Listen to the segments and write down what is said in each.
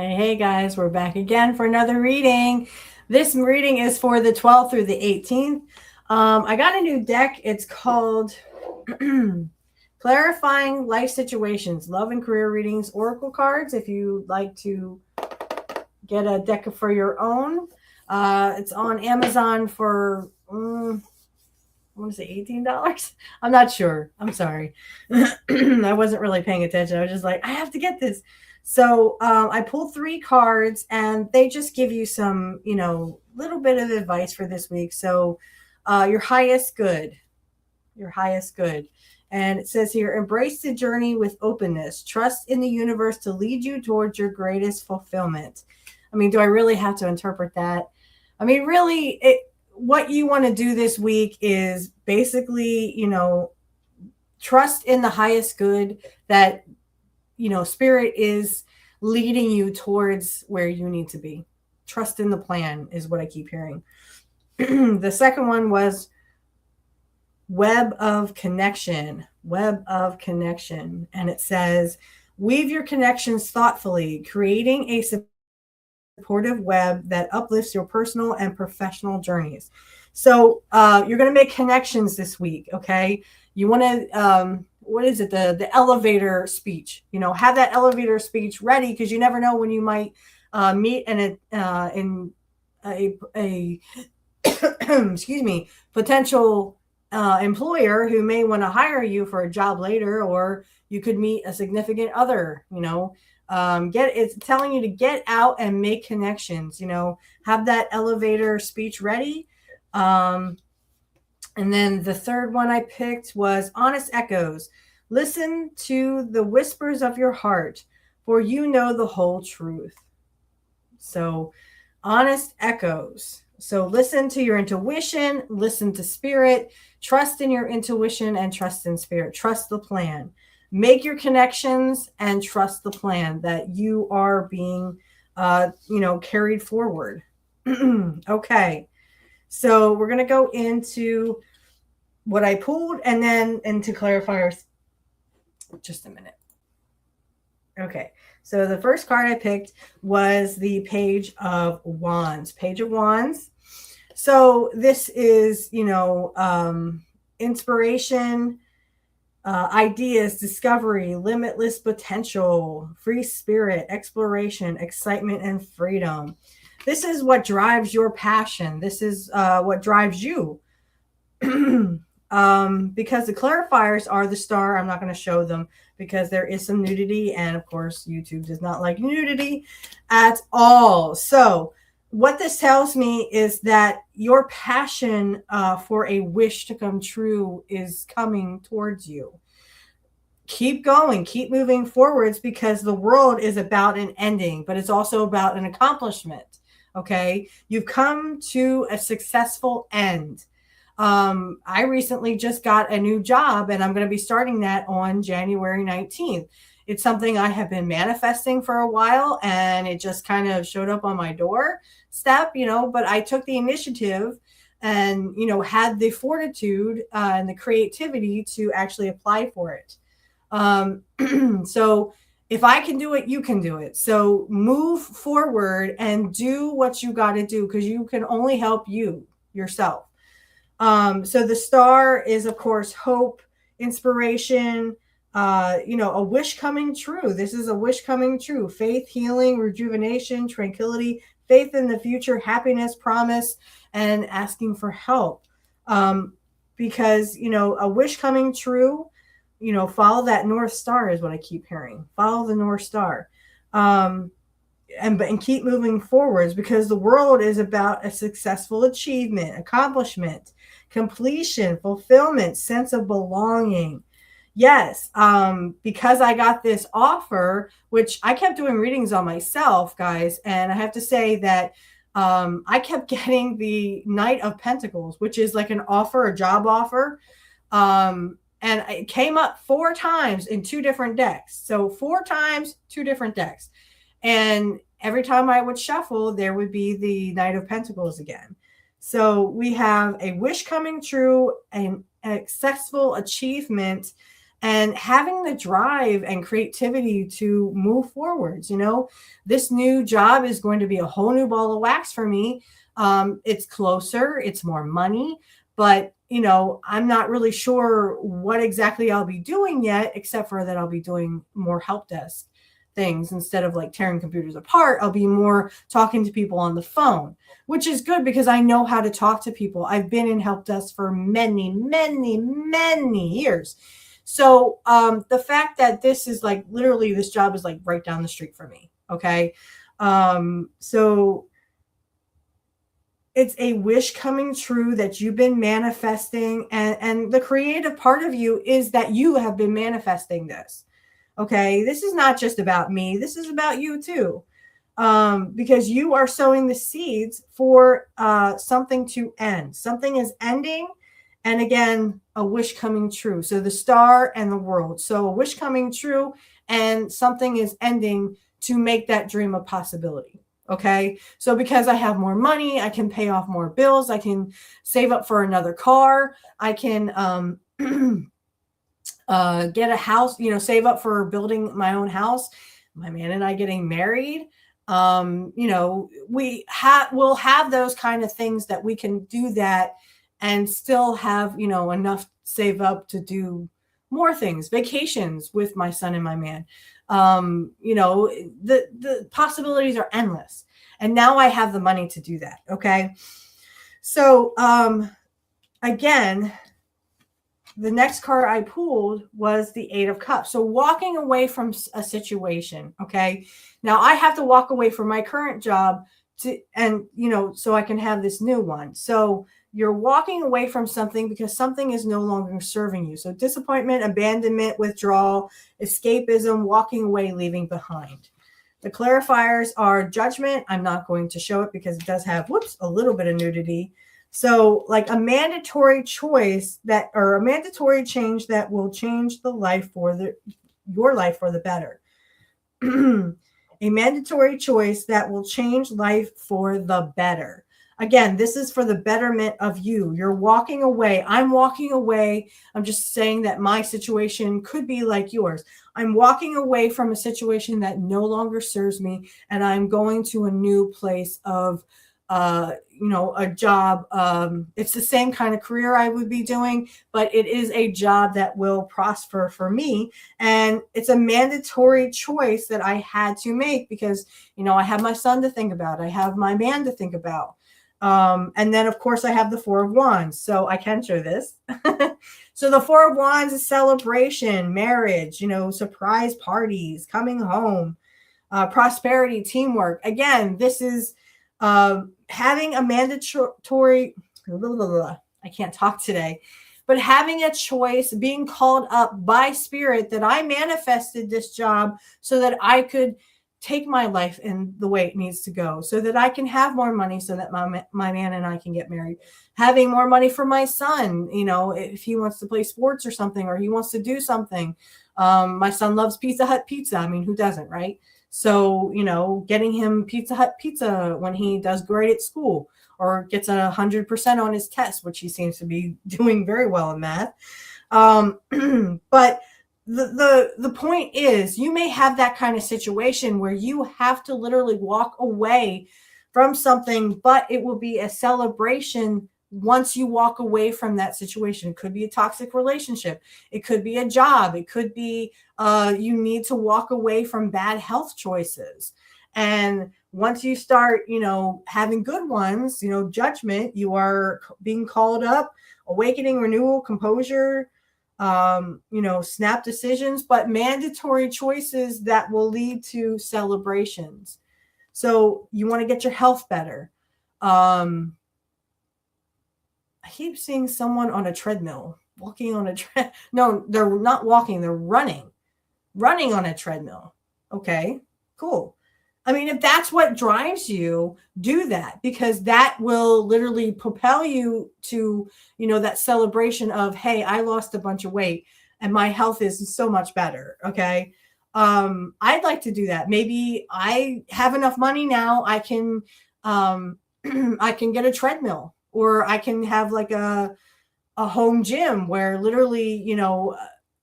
Hey guys, we're back again for another reading. This reading is for the 12th through the 18th. I got a new deck. It's called Clarifying Life Situations, Love and Career Readings, Oracle Cards. If you'd like to get a deck for your own, it's on Amazon for, I want to say $18. I'm not sure. I'm sorry. I wasn't really paying attention. I was just like, I have to get this. So I pulled 3 cards, and they just give you some, little bit of advice for this week. So your highest good, your highest good. And it says here, embrace the journey with openness. Trust in the universe to lead you towards your greatest fulfillment. I mean, do I really have to interpret that? I mean, really, what you want to do this week is basically, trust in the highest good that spirit is leading you towards where you need to be. Trust in the plan is what I keep hearing. The second one was web of connection. And it says, weave your connections thoughtfully, creating a supportive web that uplifts your personal and professional journeys. So you're going to make connections this week. Okay. You want to, what is it? The elevator speech, have that elevator speech ready, because you never know when you might meet in a excuse me, potential employer who may want to hire you for a job later, or you could meet a significant other, it's telling you to get out and make connections, have that elevator speech ready. And then the third one I picked was honest echoes. Listen to the whispers of your heart, for you know the whole truth. So honest echoes. So listen to your intuition, listen to spirit, trust in your intuition and trust in spirit, trust the plan. Make your connections and trust the plan that you are being, carried forward. Okay. So we're going to go into what I pulled and then into clarifiers. Just a minute. Okay. So the first card I picked was the Page of Wands. Page of Wands. So this is, inspiration, ideas, discovery, limitless potential, free spirit, exploration, excitement, and freedom. This is what drives your passion. This is what drives you. Because the clarifiers are the star. I'm not going to show them because there is some nudity. And of course, YouTube does not like nudity at all. So what this tells me is that your passion for a wish to come true is coming towards you. Keep going, keep moving forwards, because the world is about an ending, but it's also about an accomplishment. Okay. You've come to a successful end. I recently just got a new job, and I'm going to be starting that on January 19th. It's something I have been manifesting for a while, and it just kind of showed up on my doorstep, but I took the initiative and, had the fortitude and the creativity to actually apply for it. So if I can do it, you can do it. So move forward and do what you got to do, because you can only help yourself. So the star is, of course, hope, inspiration, a wish coming true. This is a wish coming true. Faith, healing, rejuvenation, tranquility, faith in the future, happiness, promise, and asking for help. Because, a wish coming true, follow that North Star is what I keep hearing. Follow the North Star. And keep moving forwards, because the world is about a successful achievement, accomplishment, completion, fulfillment, sense of belonging. Yes, because I got this offer, which I kept doing readings on myself, guys, and I have to say that I kept getting the Knight of Pentacles, which is like an offer, a job offer. And it came up 4 times in 2 different decks. So 4 times, 2 different decks. And every time I would shuffle, there would be the Knight of Pentacles again. So we have a wish coming true, an successful achievement, and having the drive and creativity to move forwards. This new job is going to be a whole new ball of wax for me. It's closer, it's more money, but I'm not really sure what exactly I'll be doing yet, except for that I'll be doing more help desk things instead of like tearing computers apart. I'll be more talking to people on the phone, which is good because I know how to talk to people. I've been in help desk for many, many, many years. So the fact that this is like literally this job is like right down the street for me. Okay. So it's a wish coming true that you've been manifesting, and the creative part of you is that you have been manifesting this. Okay. This is not just about me. This is about you too. Because you are sowing the seeds for something to end. Something is ending. And again, a wish coming true. So the star and the world. So a wish coming true and something is ending to make that dream a possibility. Okay. So because I have more money, I can pay off more bills. I can save up for another car. I can get a house, save up for building my own house. My man and I getting married. We'll have those kind of things that we can do that and still have, enough save up to do more things, vacations with my son and my man. The possibilities are endless. And now I have the money to do that. Okay. So, again, the next card I pulled was the 8 of Cups. So walking away from a situation. Okay. Now I have to walk away from my current job so I can have this new one. So you're walking away from something because something is no longer serving you. So disappointment, abandonment, withdrawal, escapism, walking away, leaving behind. The clarifiers are judgment. I'm not going to show it because it does have, a little bit of nudity. So like a mandatory choice or a mandatory change that will change your life for the better. A mandatory choice that will change life for the better. Again, this is for the betterment of you. You're walking away. I'm walking away. I'm just saying that my situation could be like yours. I'm walking away from a situation that no longer serves me, and I'm going to a new place of a job. It's the same kind of career I would be doing, but it is a job that will prosper for me. And it's a mandatory choice that I had to make because, I have my son to think about. I have my man to think about. And then of course I have the 4 of Wands. So I can show this. So the 4 of Wands is celebration, marriage, surprise parties, coming home, prosperity, teamwork. Again, this is, having a mandatory, I can't talk today, but having a choice, being called up by spirit that I manifested this job so that I could take my life in the way it needs to go, so that I can have more money, so that my man and I can get married, having more money for my son, if he wants to play sports or something, or he wants to do something. My son loves Pizza Hut pizza. I mean, who doesn't, right? So, getting him Pizza Hut pizza when he does great at school or gets 100% on his test, which he seems to be doing very well in math. But the point is, you may have that kind of situation where you have to literally walk away from something, but it will be a celebration once you walk away from that situation. It could be a toxic relationship. It could be a job. It could be you need to walk away from bad health choices. And once you start, having good ones, judgment, you are being called up, awakening, renewal, composure, snap decisions, but mandatory choices that will lead to celebrations. So you want to get your health better. I keep seeing someone on a treadmill, walking on a no, they're not walking, they're running on a treadmill. Okay, cool. I mean, if that's what drives you, do that, because that will literally propel you to, that celebration of, hey, I lost a bunch of weight and my health is so much better. Okay. I'd like to do that. Maybe I have enough money now. I can, I can get a treadmill, or I can have like a home gym where literally,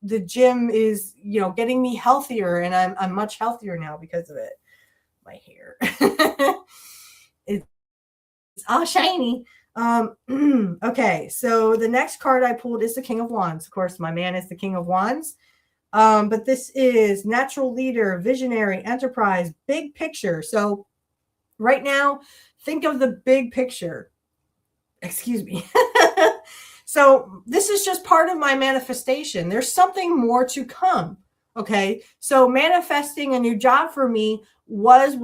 the gym is, getting me healthier, and I'm much healthier now because of it. My hair. It's all shiny. Okay, so the next card I pulled is the King of Wands. Of course, my man is the King of Wands. But this is natural leader, visionary, enterprise, big picture. So right now, think of the big picture. Excuse me. So this is just part of my manifestation. There's something more to come. Okay. So manifesting a new job for me was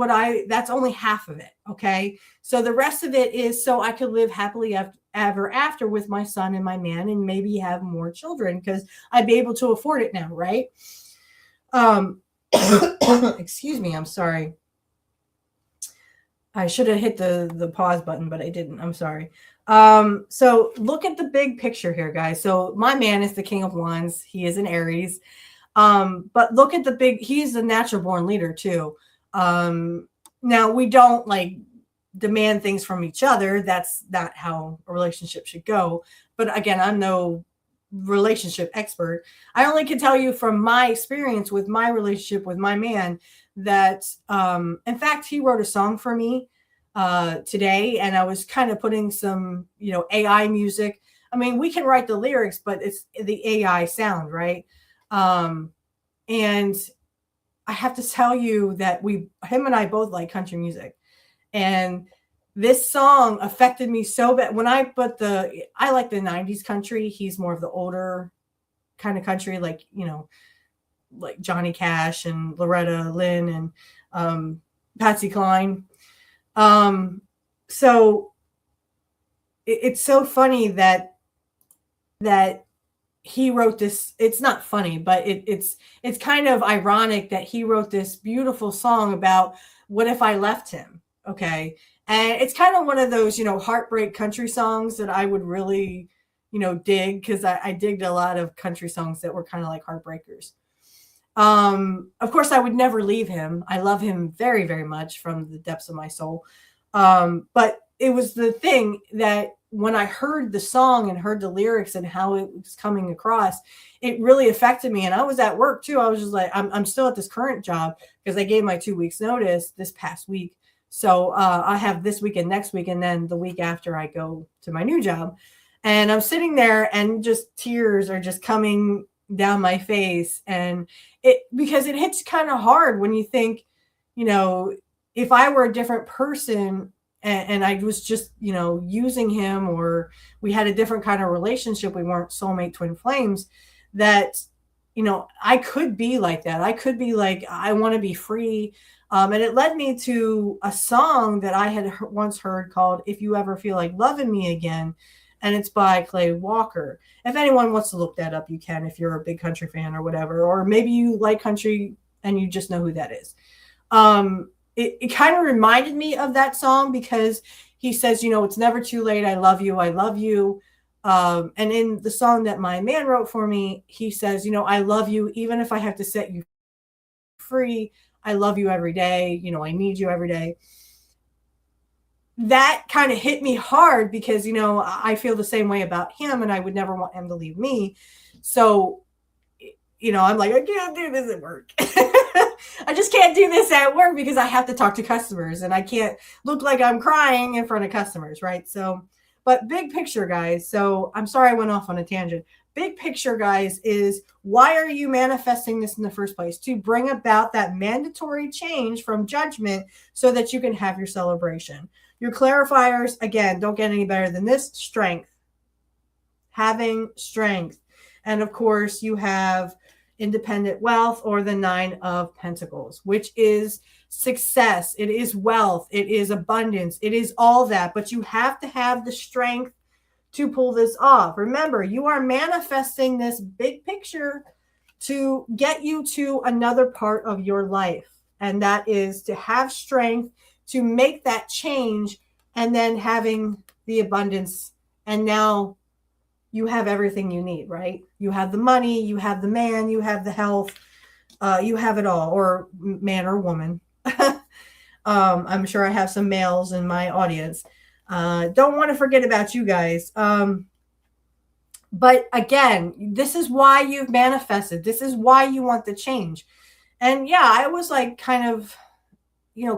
that's only half of it. Okay. So the rest of it is so I could live happily ever after with my son and my man, and maybe have more children because I'd be able to afford it now. Right. Um, excuse me. I'm sorry. I should have hit the pause button, but I didn't. I'm sorry. So look at the big picture here, guys. So my man is the King of Wands. He is an Aries. But look at he's a natural born leader too. Now we don't like demand things from each other. That's not how a relationship should go. But again, I'm no relationship expert. I only can tell you from my experience with my relationship with my man that in fact he wrote a song for me today, and I was kind of putting some AI music. I mean, we can write the lyrics, but it's the AI sound, right? And I have to tell you that him and I both like country music, and this song affected me so bad. When I like the 90s country. He's more of the older kind of country, like like Johnny Cash and Loretta Lynn and Patsy Cline. So it's so funny that he wrote this. It's not funny, but it's kind of ironic that he wrote this beautiful song about what if I left him. Okay. And it's kind of one of those, heartbreak country songs that I would really, dig, because I digged a lot of country songs that were kind of like heartbreakers. Of course, I would never leave him. I love him very, very much from the depths of my soul. But it was the thing that when I heard the song and heard the lyrics and how it was coming across, it really affected me. And I was at work too. I was just like, I'm still at this current job because I gave my 2 weeks notice this past week. So I have this week and next week, and then the week after I go to my new job. And I'm sitting there and just tears are just coming down my face. And because it hits kind of hard when you think, if I were a different person and I was just, using him, or we had a different kind of relationship, we weren't soulmate twin flames, that, I could be like that. I could be like, I want to be free. And it led me to a song that I had once heard called If You Ever Feel Like Loving Me Again. And it's by Clay Walker. If anyone wants to look that up, you can, if you're a big country fan or whatever, or maybe you like country and you just know who that is. It kind of reminded me of that song because he says, it's never too late. I love you. I love you. And in the song that my man wrote for me, he says, I love you, even if I have to set you free. I love you every day. I need you every day. That kind of hit me hard because, I feel the same way about him, and I would never want him to leave me. So, I'm like, I can't do this at work. I just can't do this at work because I have to talk to customers, and I can't look like I'm crying in front of customers, right? So, but big picture, guys. So I'm sorry I went off on a tangent. Big picture, guys, is why are you manifesting this in the first place? To bring about that mandatory change from judgment so that you can have your celebration. Your clarifiers, again, don't get any better than this. Strength. Having strength. And of course, you have independent wealth, or the 9 of Pentacles, which is success. It is wealth. It is abundance. It is all that. But you have to have the strength to pull this off. Remember, you are manifesting this big picture to get you to another part of your life. And that is to have strength to make that change, and then having the abundance. And now you have everything you need, right? You have the money, you have the man, you have the health, you have it all, or man or woman. I'm sure I have some males in my audience. Don't want to forget about you guys. But again, this is why you've manifested. This is why you want the change. And yeah, I was like kind of,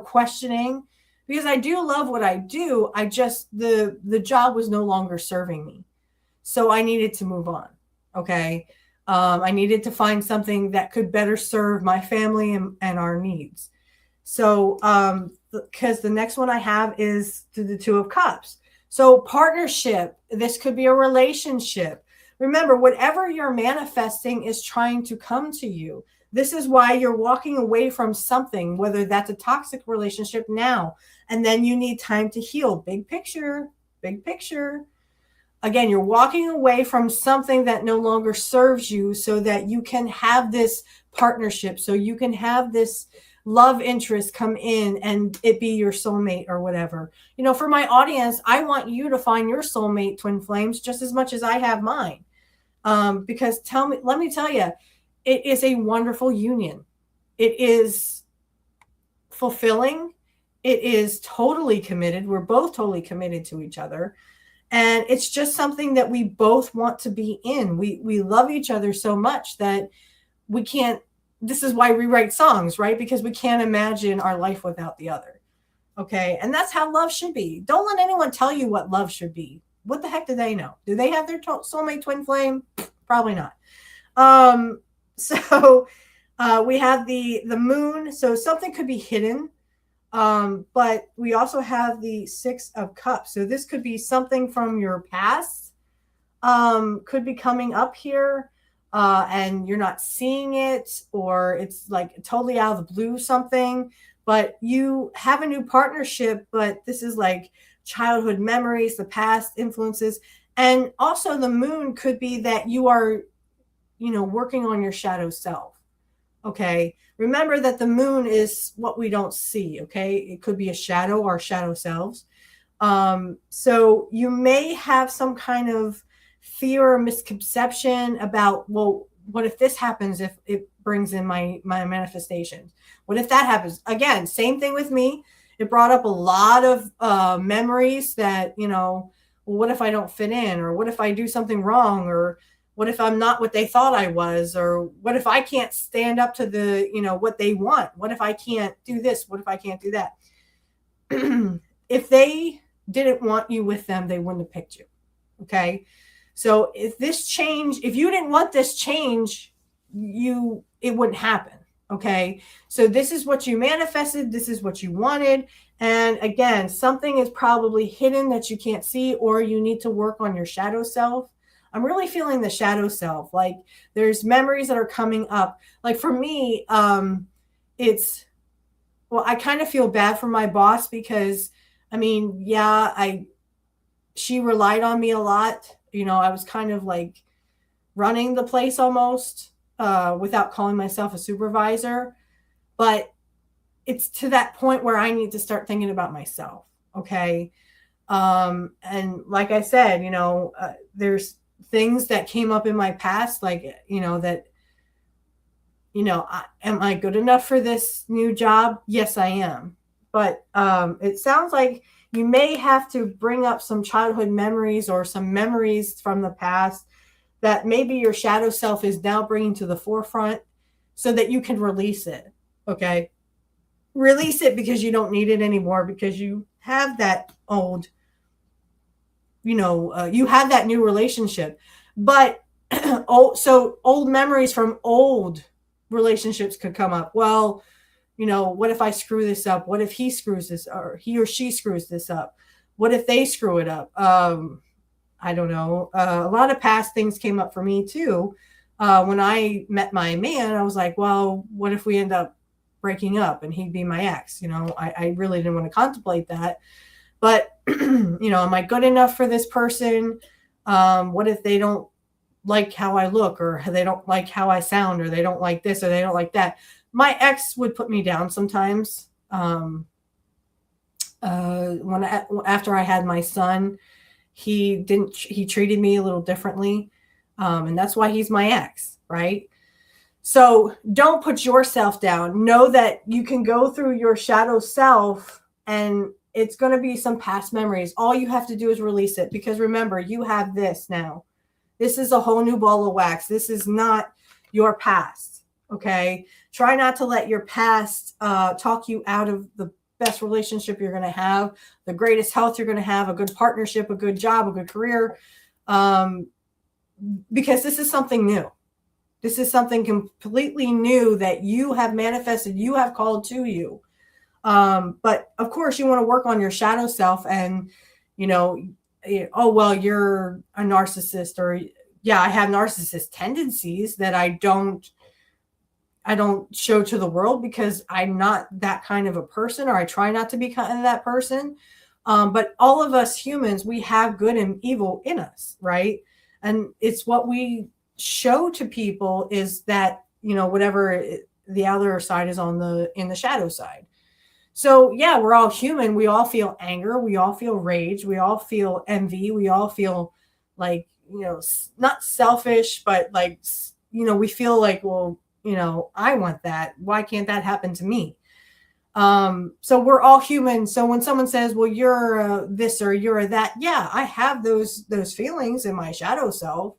questioning, because I do love what I do. I just the job was no longer serving me. So I needed to move on. Okay. I needed to find something that could better serve my family and our needs. So, because the next one I have is the Two of Cups. So, partnership, this could be a relationship. Remember, whatever you're manifesting is trying to come to you. This is why you're walking away from something, whether that's a toxic relationship now, and then you need time to heal. Big picture, big picture. Again, you're walking away from something that no longer serves you so that you can have this partnership, so you can have this love interest come in and it be your soulmate or whatever. For my audience, I want you to find your soulmate, twin flames, just as much as I have mine. Because let me tell you, it is a wonderful union. It is fulfilling. It is totally committed. We're both totally committed to each other. And it's just something that we both want to be in. We love each other so much that we can't. This is why we write songs, right? Because we can't imagine our life without the other. Okay. And that's how love should be. Don't let anyone tell you what love should be. What the heck do they know? Do they have their soulmate twin flame? Probably not. So we have the moon. So something could be hidden. But we also have the Six of Cups. So this could be something from your past, could be coming up here, and you're not seeing it, or it's like totally out of the blue something. But you have a new partnership, but this is like childhood memories, the past influences. And also the moon could be that you are, working on your shadow self. Okay. Remember that the moon is what we don't see. Okay. It could be a shadow or shadow selves. So you may have some kind of fear or misconception about, well, what if this happens, if it brings in my manifestations? What if that happens? Again, same thing with me. It brought up a lot of memories that, well, what if I don't fit in? Or what if I do something wrong? Or what if I'm not what they thought I was? Or what if I can't stand up to the, what they want? What if I can't do this? What if I can't do that? If they didn't want you with them, they wouldn't have picked you. Okay. So if you didn't want this change, it wouldn't happen. Okay. So this is what you manifested. This is what you wanted. And again, something is probably hidden that you can't see, or you need to work on your shadow self. I'm really feeling the shadow self. Like there's memories that are coming up. Like for me, I kind of feel bad for my boss because she relied on me a lot. I was kind of like running the place almost, without calling myself a supervisor. But it's to that point where I need to start thinking about myself. Okay. And like I said, there's things that came up in my past, like, that, am I good enough for this new job? Yes, I am. But it sounds like you may have to bring up some childhood memories or some memories from the past that maybe your shadow self is now bringing to the forefront so that you can release it. Okay. Release it because you don't need it anymore, because you have that old, you have that new relationship. But old memories from old relationships could come up. Well, what if I screw this up? What if he screws this, or he or she screws this up? What if they screw it up? I don't know. A lot of past things came up for me too. When I met my man, I was like, well, what if we end up breaking up and he'd be my ex? I really didn't want to contemplate that. But, am I good enough for this person? What if they don't like how I look, or they don't like how I sound, or they don't like this, or they don't like that? My ex would put me down sometimes. After I had my son, he treated me a little differently. And that's why he's my ex, right? So don't put yourself down. Know that you can go through your shadow self, and it's going to be some past memories. All you have to do is release it, because remember, you have this now. This is a whole new ball of wax. This is not your past. Okay. Try not to let your past talk you out of the best relationship you're going to have, the greatest health you're going to have, a good partnership, a good job, a good career. Because this is something new. This is something completely new that you have manifested, you have called to you. But of course, you want to work on your shadow self and, oh, well, you're a narcissist, or yeah, I have narcissist tendencies that I don't show to the world because I'm not that kind of a person, or I try not to be kind of that person. But all of us humans, we have good and evil in us, right? And it's what we show to people is that, whatever the other side is in the shadow side. So yeah, we're all human. We all feel anger. We all feel rage. We all feel envy. We all feel like, not selfish, but like, we feel like, well, I want that. Why can't that happen to me? So we're all human. So when someone says, well, you're this or you're that, yeah, I have those feelings in my shadow self.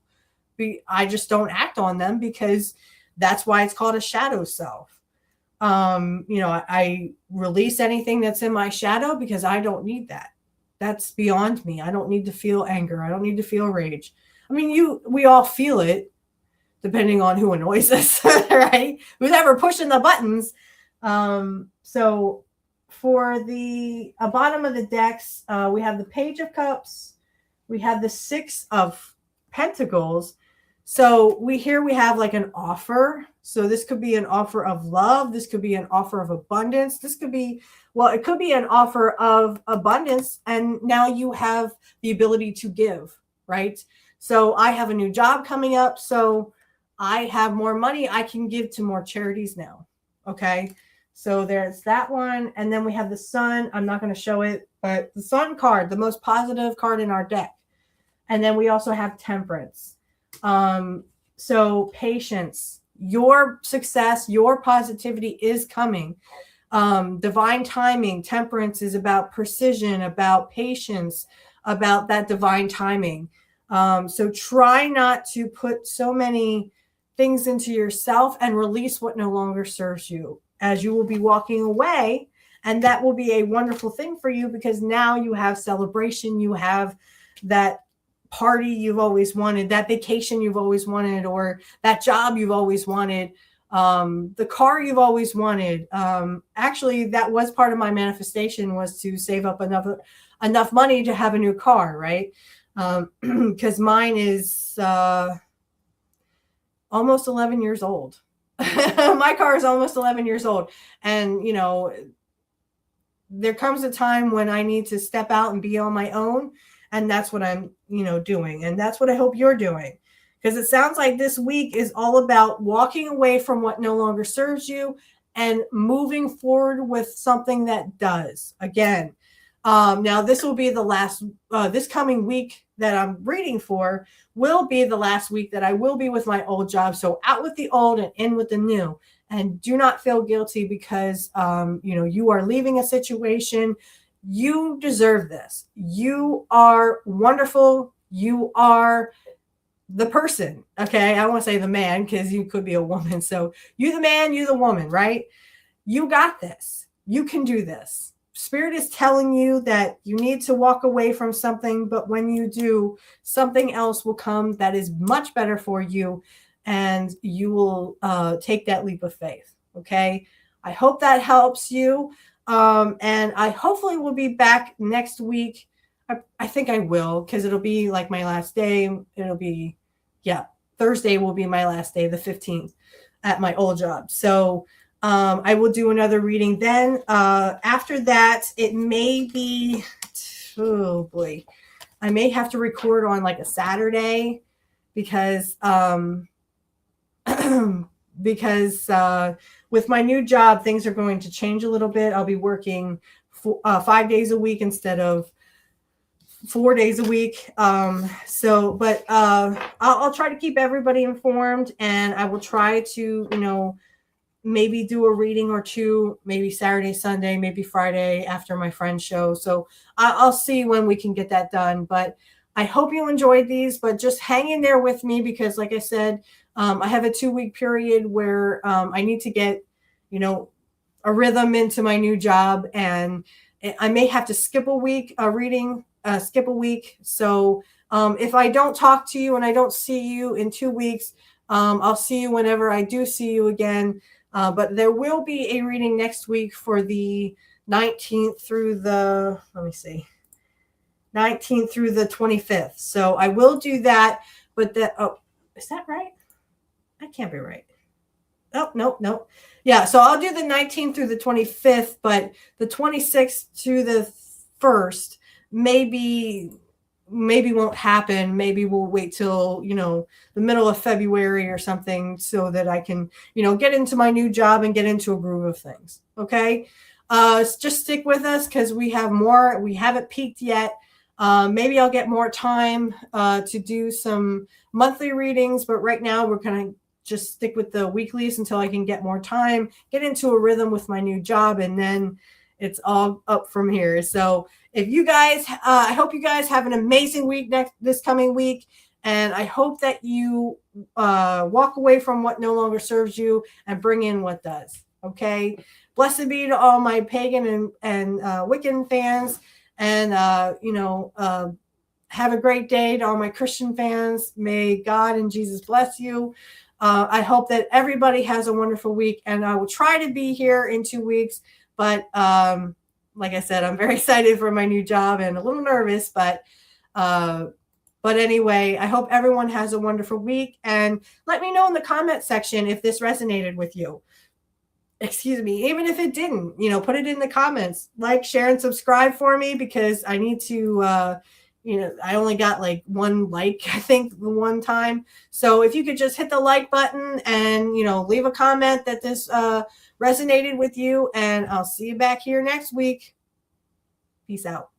I just don't act on them because that's why it's called a shadow self. I release anything that's in my shadow because I don't need that. That's beyond me. I don't need to feel anger. I don't need to feel rage. I mean, we all feel it depending on who annoys us, right? Who's ever pushing the buttons. So for the bottom of the decks, we have the Page of Cups. We have the Six of Pentacles. So we have like an offer. So this could be an offer of love. This could be an offer of abundance. This could be, it could be an offer of abundance. And now you have the ability to give, right? So I have a new job coming up. So I have more money. I can give to more charities now. Okay. So there's that one. And then we have the Sun. I'm not going to show it, but the Sun card, the most positive card in our deck. And then we also have Temperance. So patience, your success, your positivity is coming. Divine timing. Temperance is about precision, about patience, about that divine timing. So try not to put so many things into yourself and release what no longer serves you, as you will be walking away. And that will be a wonderful thing for you because now you have celebration. You have that party you've always wanted, that vacation you've always wanted, or that job you've always wanted, the car you've always wanted. Actually, that was part of my manifestation, was to save up enough money to have a new car, right? Because mine is almost 11 years old. My car is almost 11 years old. And, there comes a time when I need to step out and be on my own. And that's what I'm, doing. And that's what I hope you're doing. Because it sounds like this week is all about walking away from what no longer serves you and moving forward with something that does. Again, now this will be the last, this coming week that I'm reading for will be the last week that I will be with my old job. So out with the old and in with the new. And do not feel guilty because, you are leaving a situation. You deserve this. You are wonderful. You are the person. Okay. I don't want to say the man because you could be a woman. So you the man, you the woman, right? You got this. You can do this. Spirit is telling you that you need to walk away from something, but when you do, something else will come that is much better for you, and you will take that leap of faith. Okay. I hope that helps you. And I hopefully will be back next week. I think I will, because it'll be like my last day. It'll be, Thursday will be my last day, the 15th, at my old job. So I will do another reading then. After that, it may be, oh boy, I may have to record on like a Saturday because with my new job, things are going to change a little bit. I'll be working 5 days a week instead of 4 days a week. But I'll try to keep everybody informed, and I will try to, maybe do a reading or two, maybe Saturday, Sunday, maybe Friday after my friend's show. So I'll see when we can get that done. But I hope you enjoyed these, but just hang in there with me because, like I said, I have a 2-week period where I need to get, a rhythm into my new job, and I may have to skip a week reading, skip a week. So if I don't talk to you and I don't see you in 2 weeks, I'll see you whenever I do see you again. But there will be a reading next week for the 19th through the, let me see, 19th through the 25th. So I will do that, but is that right? That can't be right. Oh, nope. Yeah, so I'll do the 19th through the 25th, but the 26th to the 1st maybe won't happen. Maybe we'll wait till, the middle of February or something so that I can, get into my new job and get into a groove of things. Okay. Just stick with us because we have more. We haven't peaked yet. Maybe I'll get more time to do some monthly readings, but right now we're kind of just stick with the weeklies until I can get more time, get into a rhythm with my new job, and then it's all up from here. So if you guys, I hope you guys have an amazing week this coming week. And I hope that you walk away from what no longer serves you and bring in what does. Okay. Blessed be to all my pagan and Wiccan fans. And, have a great day to all my Christian fans. May God and Jesus bless you. I hope that everybody has a wonderful week. And I will try to be here in 2 weeks. But like I said, I'm very excited for my new job and a little nervous. But anyway, I hope everyone has a wonderful week. And let me know in the comment section if this resonated with you. Excuse me, even if it didn't, put it in the comments. Like, share, and subscribe for me because I need to, I only got like 1 like, I think, the one time. So if you could just hit the like button and, leave a comment that this resonated with you, and I'll see you back here next week. Peace out.